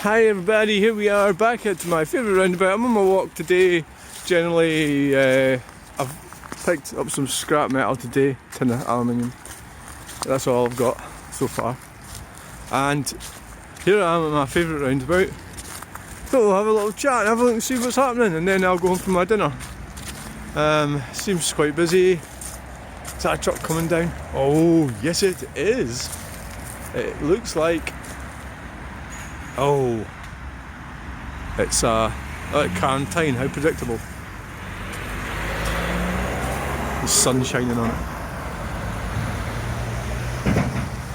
Hi everybody, here we are back at my favourite roundabout. I'm on my walk today. Generally, I've picked up some scrap metal today, tin of aluminium. That's all I've got so far. And here I am at my favourite roundabout. So we'll have a little chat, have a look and see what's happening, and then I'll go home for my dinner. Seems quite busy. Is that a truck coming down? Oh, yes it is. It looks like... Oh, it's like quarantine, how predictable. The sun shining on it.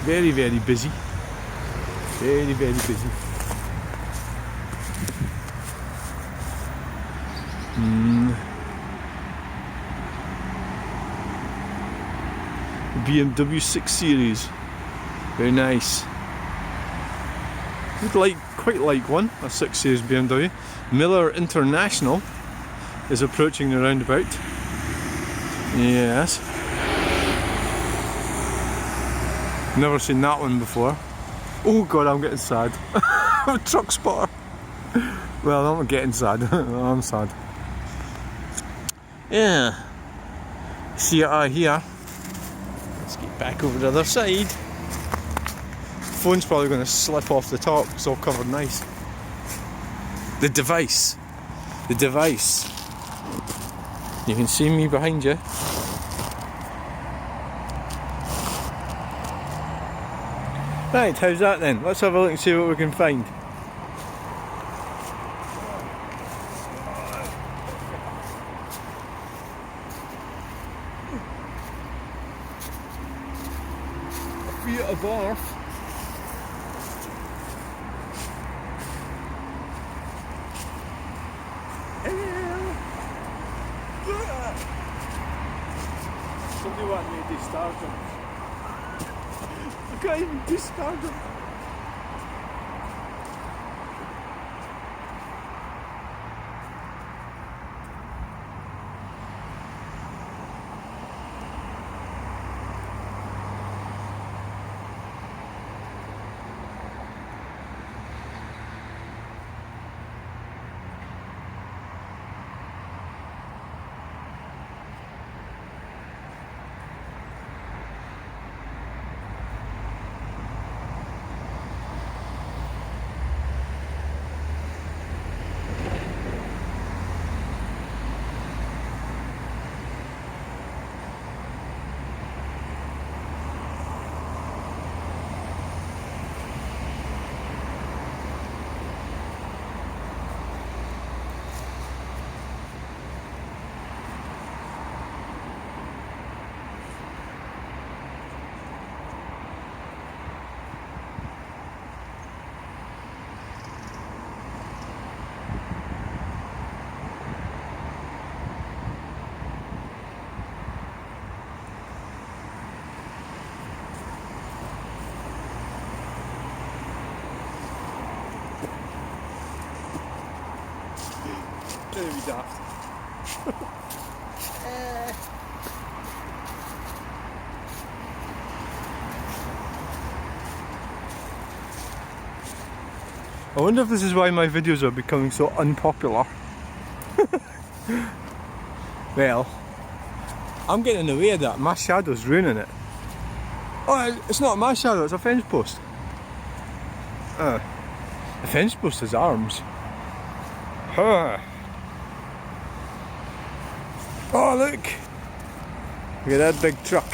Very, very busy. Very, very busy. BMW 6 Series. Very nice. Would quite like one, a 6 Series BMW. Miller International is approaching the roundabout. Yes. Never seen that one before. Oh god, I'm getting sad. I'm a truck spotter. Well, I'm not getting sad. I'm sad. Yeah. See it here. Let's get back over the other side. Phone's probably going to slip off the top, it's all covered nice. The device. The device. You can see me behind you. Right, how's that then? Let's have a look and see what we can find. Fiat Panda. Somebody wanted me to discharge them. I can't even discharge them. Gonna be daft. I wonder if this is why my videos are becoming so unpopular. Well, I'm getting in the way of that. My shadow's ruining it. Oh, it's not my shadow, it's a fence post. A fence post has arms. Huh. Oh look! Look at that big truck.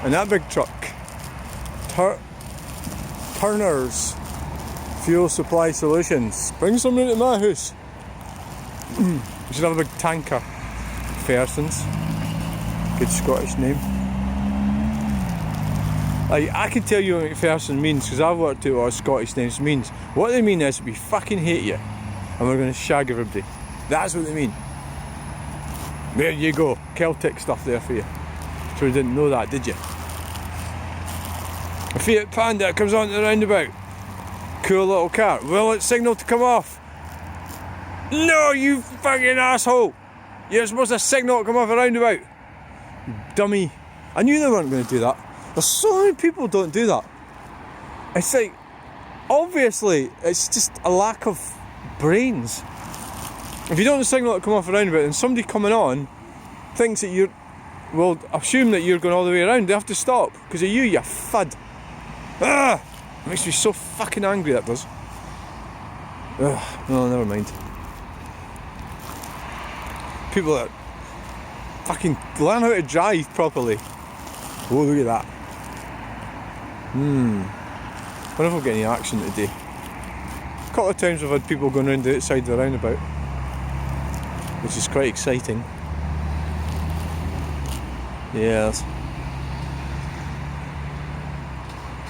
And that big truck. Turner's Fuel Supply Solutions. Bring some into my house. We should have a big tanker. Fersons. Good Scottish name. I can tell you what McPherson means because I've worked out what Scottish names means. What they mean is we fucking hate you and we're going to shag everybody. That's what they mean. There you go, Celtic stuff there for you. So you didn't know that, did you? A Fiat Panda comes onto the roundabout. Cool little car. Will it signal to come off? No, you fucking asshole! You're supposed to signal to come off a roundabout. Dummy. I knew they weren't going to do that. There's so many people who don't do that. It's like, obviously, it's just a lack of brains. If you don't signal to come off a roundabout and somebody coming on thinks that will assume that you're going all the way around, they have to stop because of you fud. Ugh! It makes me so fucking angry, that does. Ugh, no, never mind. People that fucking learn how to drive properly. Oh, look at that. I wonder if we'll get any action today. A couple of times I've had people going around the outside of the roundabout, which is quite exciting. Yes.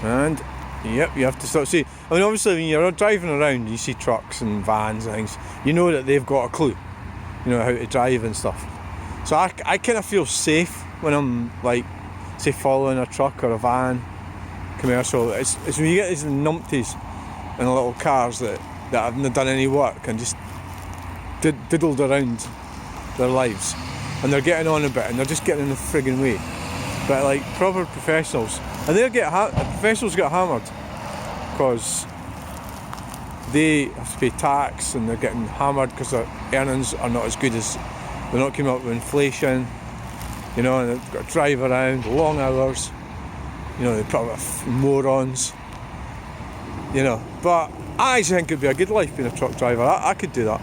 And, yep, you have to stop. See, I mean, obviously when you're driving around, you see trucks and vans and things, you know that they've got a clue, you know, how to drive and stuff. So I kind of feel safe when I'm, like, say, following a truck or a van, commercial. It's when you get these numpties in little cars that haven't done any work and just diddled around their lives, and they're getting on a bit and they're just getting in the frigging way. But like proper professionals, and professionals get hammered because they have to pay tax and they're getting hammered because their earnings are not as good as, they're not keeping up with inflation, you know, and they've got to drive around long hours, you know, they're probably morons, you know. But I actually think it'd be a good life being a truck driver. I could do that.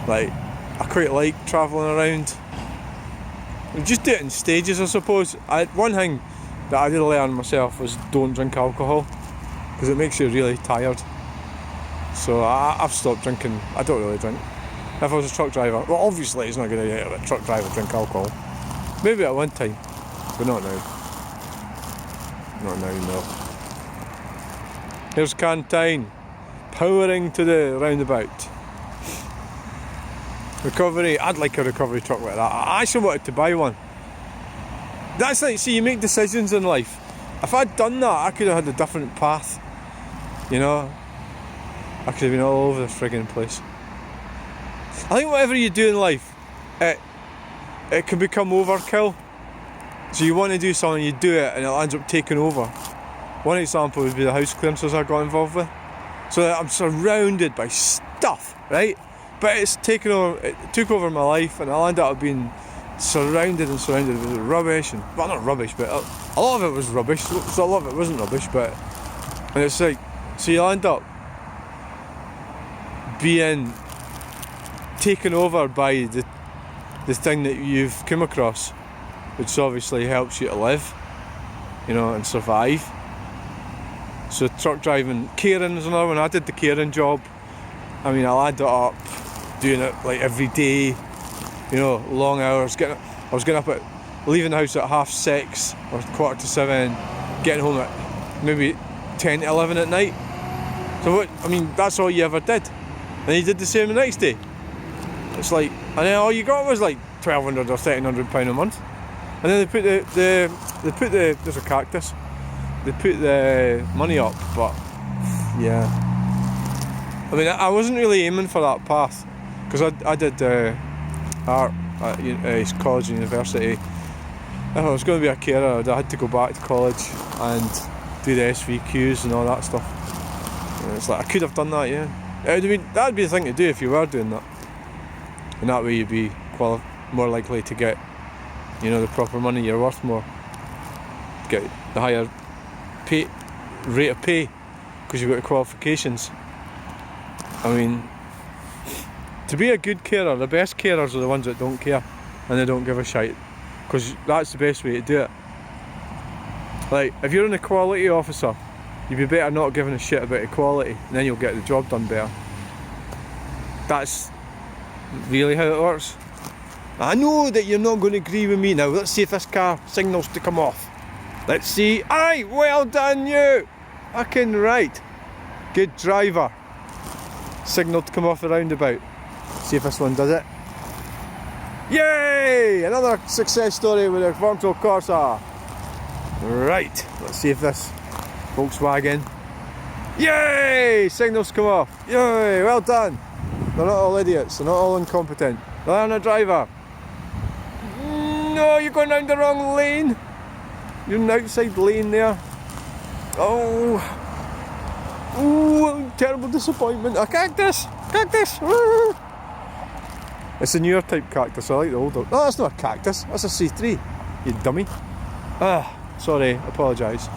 Like, I quite like travelling around. Just do it in stages, I suppose. One thing that I did learn myself was don't drink alcohol, because it makes you really tired. So I've stopped drinking. I don't really drink. If I was a truck driver, well, obviously it's not going to get a truck driver drink alcohol. Maybe at one time, but not now. Not now, no. Here's Cantine, powering to the roundabout. Recovery, I'd like a recovery truck like that. I actually wanted to buy one. That's like, see, you make decisions in life. If I'd done that, I could have had a different path. You know? I could have been all over the friggin' place. I think whatever you do in life, it can become overkill. So you want to do something, you do it, and it ends up taking over. One example would be the house clearances I got involved with. So I'm surrounded by stuff, right? But it took over my life, and I ended up being surrounded with rubbish, and, well, not rubbish, but a lot of it was rubbish, so a lot of it wasn't rubbish, and it's like, so you end up being taken over by the thing that you've come across, which obviously helps you to live, you know, and survive. So truck driving, caring is another one. I did the caring job. I mean, I'll add it up, doing it like every day, you know, long hours. I was getting up leaving the house at 6:30 or 7:15, getting home at maybe 10 to 11 at night. So what, I mean, that's all you ever did. And you did the same the next day. It's like, and then all you got was like £1,200 or £1,300 a month. And then they put there's a cactus. They put the money up, but yeah. I mean, I wasn't really aiming for that path, because I did art at college and university. If I was going to be a carer, I had to go back to college and do the SVQs and all that stuff. And it's like, I could have done that, yeah. That'd be the thing to do if you were doing that. And that way you'd be more likely to get, you know, the proper money you're worth more. Get the higher rate of pay, because you've got the qualifications. I mean, to be a good carer, the best carers are the ones that don't care and they don't give a shite, because that's the best way to do it. Like, if you're an equality officer, you'd be better not giving a shit about equality, and then you'll get the job done better. That's really how it works. I know that you're not going to agree with me now. Let's see if this car signals to come off. Let's see. Aye, well done you! Fucking right. Good driver. Signal to come off the roundabout. See if this one does it. Yay! Another success story with a Vauxhall Corsa. Right, let's see if this Volkswagen. Yay! Signals come off. Yay! Well done. They're not all idiots. They're not all incompetent. Learn a driver. No, you're going down the wrong lane. You're in the outside lane there. Oh. Ooh. terrible disappointment. A cactus! Cactus! Woo! It's a newer type cactus, I like the older. No, that's not a cactus, that's a C3, you dummy. Sorry, apologise.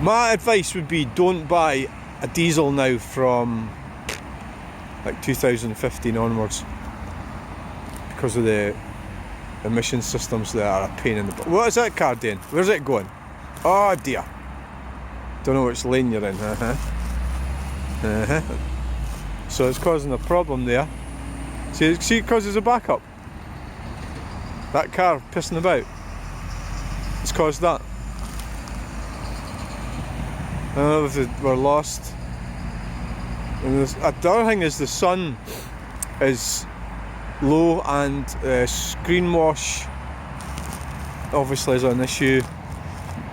My advice would be don't buy a diesel now from like 2015 onwards because of the emission systems that are a pain in the butt. What is that car doing? Where's it going? Oh dear. Don't know which lane you're in. So it's causing a problem there. See, it causes a backup. That car pissing about. It's caused that. I don't know if we're lost. And the other thing is the sun is low and screen wash obviously is an issue.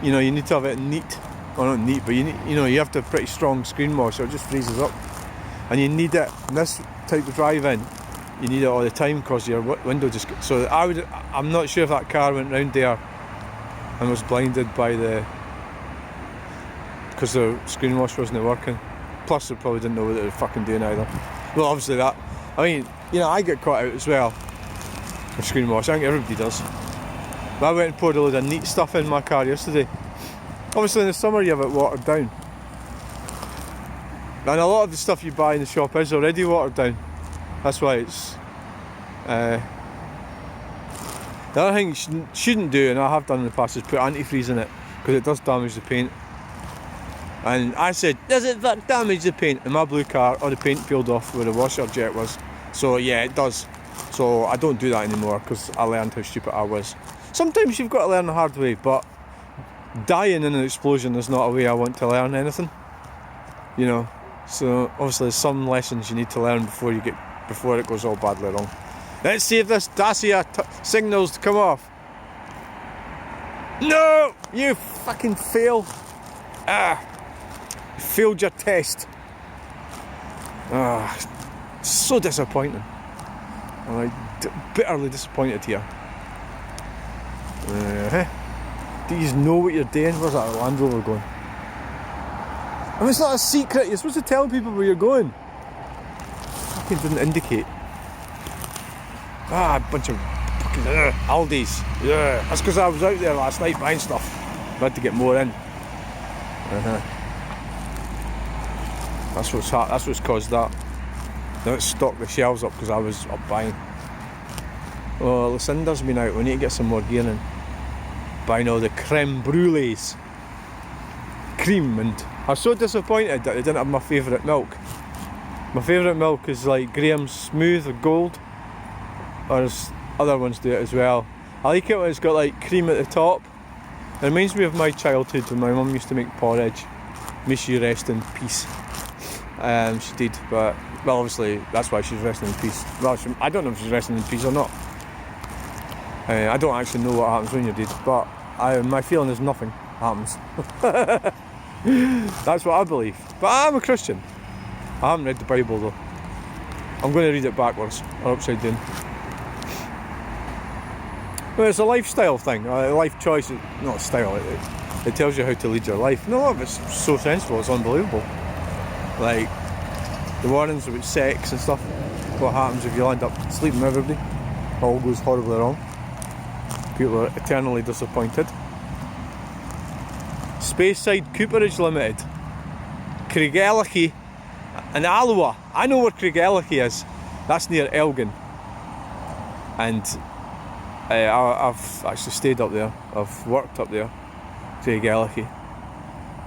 You know, you need to have it neat. Well, not neat, but you have to have pretty strong screen wash or it just freezes up. And you need it in this type of drive-in. You need it all the time because your window just. So I'm not sure if that car went round there and was blinded by because the screen wash wasn't working. Plus, they probably didn't know what they were fucking doing either. Well, obviously that. I mean, I get caught out as well with screen wash. I think everybody does. But I went and poured a load of neat stuff in my car yesterday. Obviously, in the summer you have it watered down. And a lot of the stuff you buy in the shop is already watered down. That's why it's... the other thing you shouldn't do, and I have done in the past, is put antifreeze in it, because it does damage the paint. And I said, does it damage the paint? In my blue car, all the paint peeled off where the washer jet was. So yeah, it does. So I don't do that anymore, because I learned how stupid I was. Sometimes you've got to learn the hard way, but dying in an explosion is not a way I want to learn anything. You know, so obviously there's some lessons you need to learn before it goes all badly wrong. Let's see if this Dacia signals to come off. No! You fucking fail. You failed your test. So disappointing. I'm like bitterly disappointed here. Do you know what you're doing? Where's that Land Rover going? I mean, it's not a secret. You're supposed to tell people where you're going. Fucking didn't indicate. A bunch of fucking Aldi's. Yeah, that's because I was out there last night buying stuff. I had to get more in. That's what's caused that. Now it's stocked the shelves up because I was up buying. Oh, Lucinda's been out. We need to get some more gear in. Buying all the creme brulees. Cream, and I was so disappointed that they didn't have my favourite milk. My favourite milk is like Graham's Smooth or Gold. Or other ones do it as well. I like it when it's got like cream at the top. It reminds me of my childhood when my mum used to make porridge. May she rest in peace. She did, but well, obviously that's why she's resting in peace. Well, I don't know if she's resting in peace or not. I don't actually know what happens when you're dead, but my feeling is nothing happens. That's what I believe. But I'm a Christian. I haven't read the Bible though. I'm going to read it backwards or upside down. Well, it's a lifestyle thing, a life choice. Not style. It tells you how to lead your life. No, it's so sensible. It's unbelievable. Like the warnings about sex and stuff. What happens if you end up sleeping with everybody? All goes horribly wrong. People are eternally disappointed. Speyside Cooperage Limited, Craigellachie and Alloa. I know where Craigellachie is. That's near Elgin. And I've actually stayed up there. I've worked up there, Craigellachie,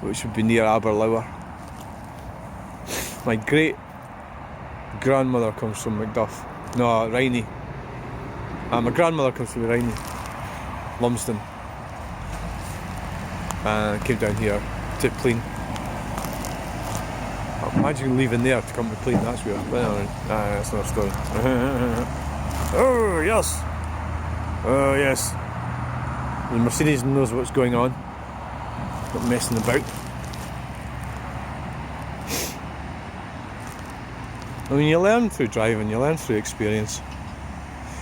which would be near Aberlour. My great grandmother comes from Macduff. No, Riney. My grandmother comes from Riney, Lumsden. And came down here to Clean. Imagine leaving there to come to Clean, that's weird. But anyway, that's another story. Oh, yes. Oh, yes. The Mercedes knows what's going on. Not messing about. I mean, you learn through driving, you learn through experience.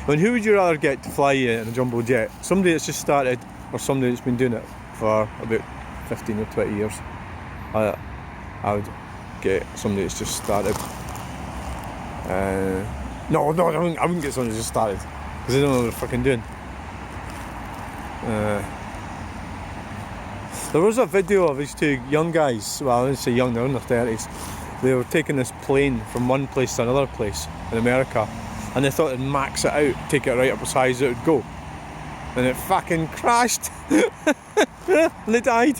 I mean, who would you rather get to fly you in a jumbo jet? Somebody that's just started, or somebody that's been doing it for about 15 or 20 years, I would get somebody that's just started. No, I wouldn't get somebody that's just started, because they don't know what they're fucking doing. There was a video of these two young guys, well, I wouldn't say young, they're in their 30s. They were taking this plane from one place to another place in America, and they thought they'd max it out, take it right up as high as it would go. And it fucking crashed. And they died.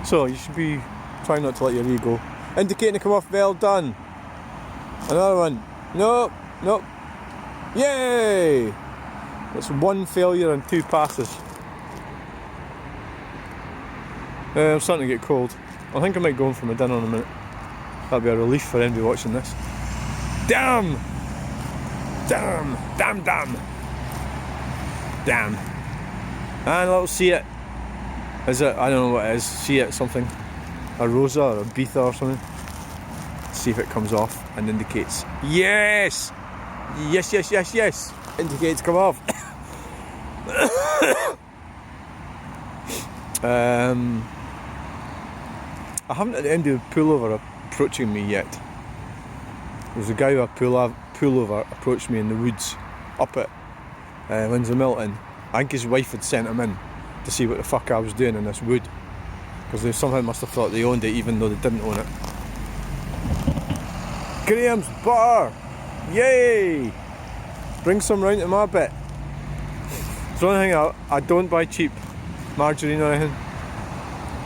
So you should be trying not to let your ego. Indicating to come off, well done. Another one. Nope. Yay! It's 1 failure and 2 passes. I'm starting to get cold. I think I might go in for my dinner in a minute. That'll be a relief for anybody watching this. Damn! And a little Fiat. Is it? I don't know what it is. Fiat something. A Rosa or a Ibiza or something. Let's see if it comes off and indicates. Yes! Yes. Indicates come off. I haven't had any pullover approaching me yet. There's a guy with a pullover approached me in the woods up at Windsor Milton. I think his wife had sent him in to see what the fuck I was doing in this wood, because they somehow must have thought they owned it even though they didn't own it. Graham's butter! Yay! Bring some round to my bit. It's the only thing I don't buy cheap margarine or anything.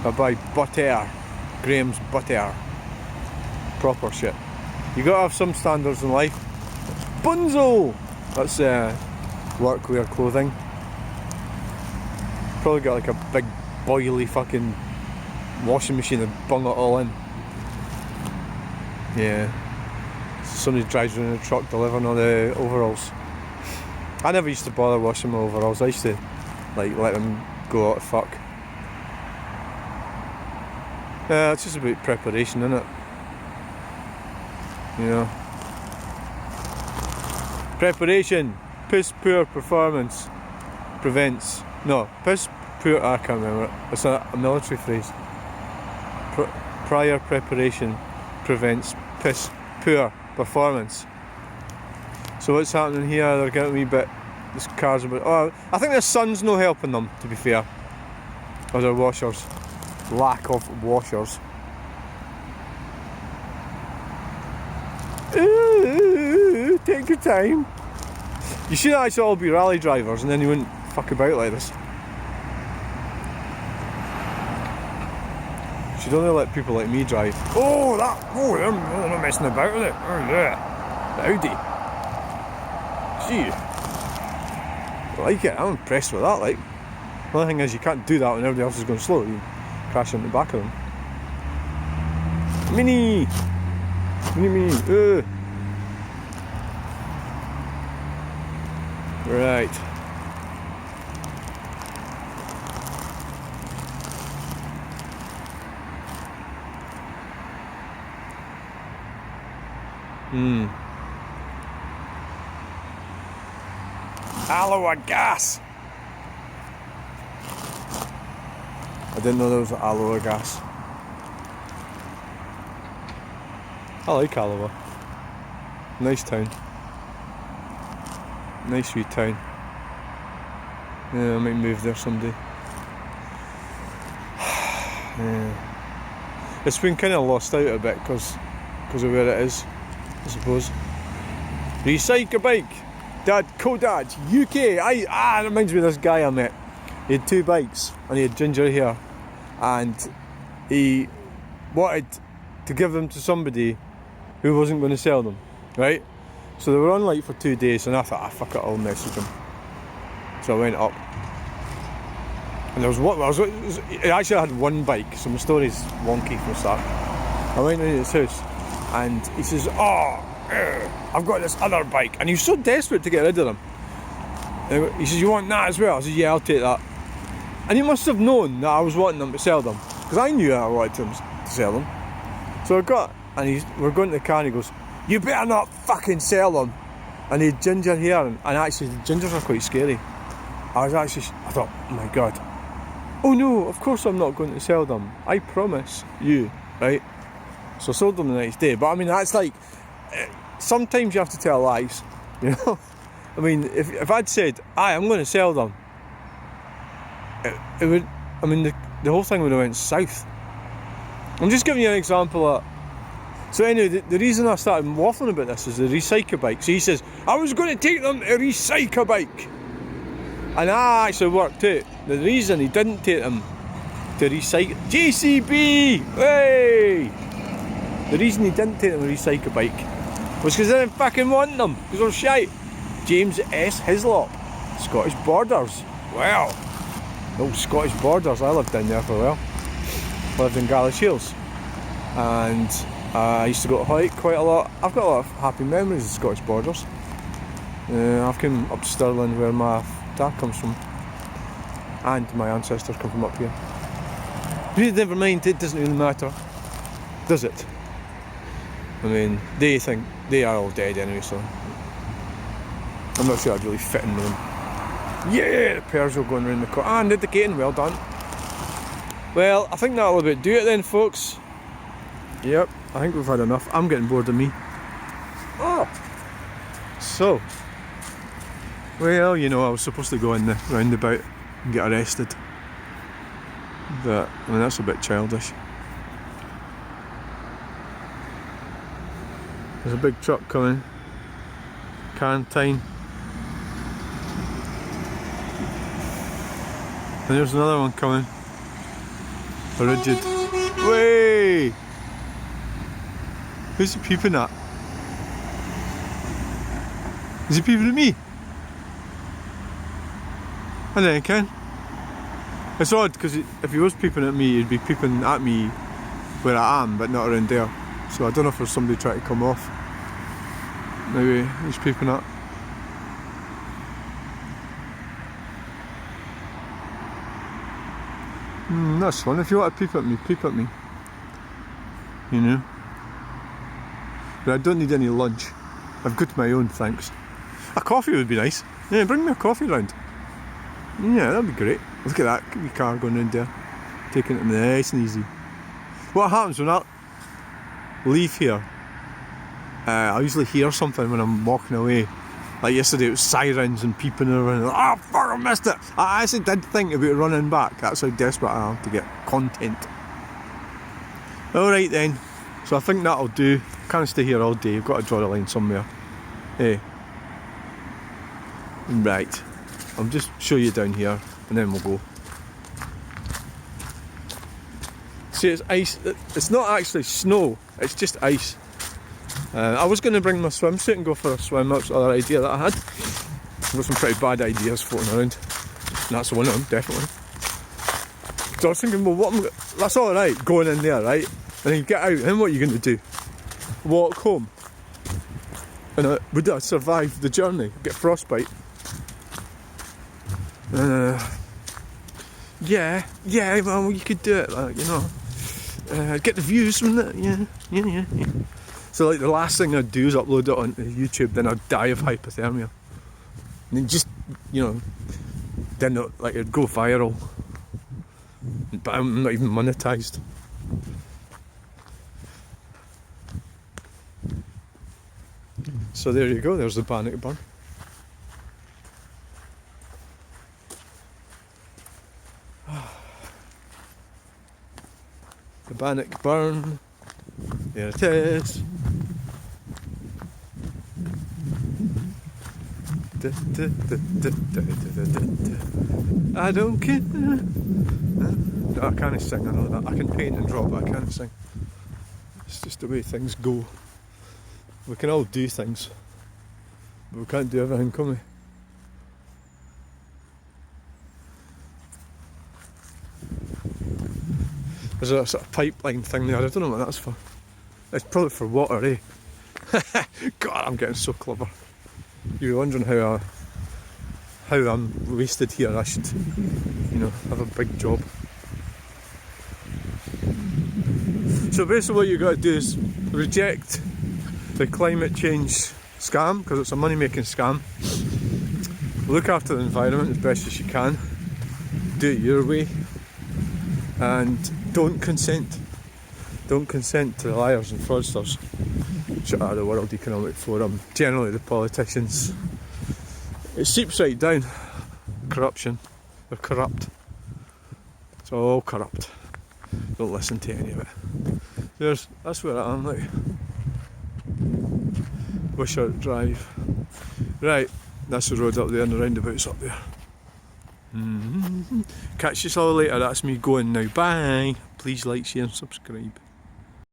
I buy butter. Graham's butter. Proper shit. You gotta have some standards in life. Bunzo! That's workwear clothing. Probably got like a big boily fucking washing machine that bung it all in. Yeah. Somebody drives around in a truck delivering all the overalls. I never used to bother washing my overalls. I used to like let them go out of fuck. Yeah, it's just about preparation, isn't it? You know. Preparation. Piss poor performance prevents. No, piss poor. I can't remember it. It's a military phrase. Prior preparation prevents piss poor performance. So what's happening here? They're getting a wee bit. This car's about. Oh, I think the sun's no helping them, to be fair. Or their washers. Lack of washers. Ooh, take your time. You should actually all be rally drivers, and then you wouldn't fuck about like this. You should only let people like me drive. Oh, they're not messing about with it. Oh yeah, the Audi. Gee, I like it. I'm impressed with that. Like, the only thing is, you can't do that when everybody else is going slow. You crash in the back of them. Mini. Right. Aloe gas. I didn't know there was aloe gas. I like Alloa. Nice town. Nice wee town. Yeah, I might move there someday. Yeah. It's been kind of lost out a bit because of where it is, I suppose. Recycle bike. Dad, Dad, UK. It reminds me of this guy I met. He had 2 bikes and he had ginger hair, and he wanted to give them to somebody who wasn't going to sell them, right? So they were on like for 2 days, and I thought, fuck it, I'll message him. So I went up, and it actually had 1 bike, so my story's wonky from the start. I went into his house, and he says, I've got this other bike, and he was so desperate to get rid of them. And he says, you want that as well? I said, yeah, I'll take that. And he must have known that I was wanting them to sell them, because I knew that I wanted him to sell them. So we're going to the car, and he goes, you better not fucking sell them. And he had ginger hair, and actually the gingers are quite scary. I thought, oh my god, Oh no, of course I'm not going to sell them. I promise you, right? So I sold them the next day. But I mean, that's like, sometimes you have to tell lies, you know? I mean, if I'd said, aye, I'm going to sell them, it would, I mean, the whole thing would have went south. I'm just giving you an example of. So anyway, the reason I started waffling about this is the recycle bike. So he says, I was going to take them to recycle bike. And I actually worked out the reason he didn't take them to recycle... JCB! Hey! The reason he didn't take them to recycle bike was because they didn't fucking want them. Because they're shite. James S. Hislop. Scottish Borders. Wow. Old Scottish Borders. I lived down there for a while. Lived in Gallus Hills. And I used to go to hike quite a lot. I've got a lot of happy memories of Scottish Borders. I've come up to Stirling where my dad comes from. And my ancestors come from up here. But never mind, it doesn't really matter. Does it? I mean, they think they are all dead anyway, so I'm not sure I'd really fit in with them. Yeah, the Peugeot going around the corner. And indicating, well done. Well, I think that'll about do it then, folks. Yep, I think we've had enough. I'm getting bored of me. Oh! So, well, you know, I was supposed to go in the roundabout and get arrested. But, I mean, that's a bit childish. There's a big truck coming. Quarantine. And there's another one coming. A rigid. Way! Who's he peeping at? Is he peeping at me? I think he can. It's odd because if he was peeping at me, he'd be peeping at me where I am, but not around there. So I don't know if there's somebody trying to come off. Maybe he's peeping at. That's fun. If you want to peep at me, peep at me. You know? But I don't need any lunch. I've got my own, thanks. A coffee would be nice. Yeah, bring me a coffee round. Yeah, that'd be great. Look at that, wee car going round there. Taking it nice and easy. What happens when I leave here? I usually hear something when I'm walking away. Like yesterday it was sirens and peeping around. Oh fuck, I missed it! I actually did think about running back. That's how desperate I am to get content. Alright then. So I think that'll do. Can't stay here all day, you've got to draw the line somewhere. Hey. Right. I'll just show you down here and then we'll go. See, it's ice. It's not actually snow, it's just ice. I was going to bring my swimsuit and go for a swim. That's the other idea that I had. I've got some pretty bad ideas floating around. And that's one of them, definitely. So I was thinking, well, that's alright, going in there, right? And then you get out, and what are you going to do? Walk home? And would I survive the journey? Get frostbite? Yeah, well, you could do it, like, you know. Get the views from that, yeah. So like the last thing I'd do is upload it onto YouTube, then I'd die of hypothermia. And then just, you know, then like it'd go viral. But I'm not even monetised. So there you go, there's the Bannockburn. The Bannockburn. There it is. I don't care. No, I can't sing, I know that. I can paint and draw, but I can't sing. It's just the way things go. We can all do things, but we can't do everything, can we? There's a sort of pipeline thing there, I don't know what that's for. It's probably for water, eh? God, I'm getting so clever. You're wondering how I'm wasted here. I should, you know, have a big job. So basically what you've got to do is reject the climate change scam, because it's a money-making scam. Look after the environment as best as you can. Do it your way. And don't consent. Don't consent to the liars and fraudsters which are the World Economic Forum, generally the politicians. It seeps right down. Corruption. They're corrupt. It's all corrupt. Don't listen to any of it. That's where I am, like. Wishart Drive. Right, that's the road up there and the roundabout's up there. Catch you all later, that's me going now. Bye. Please like, share and subscribe.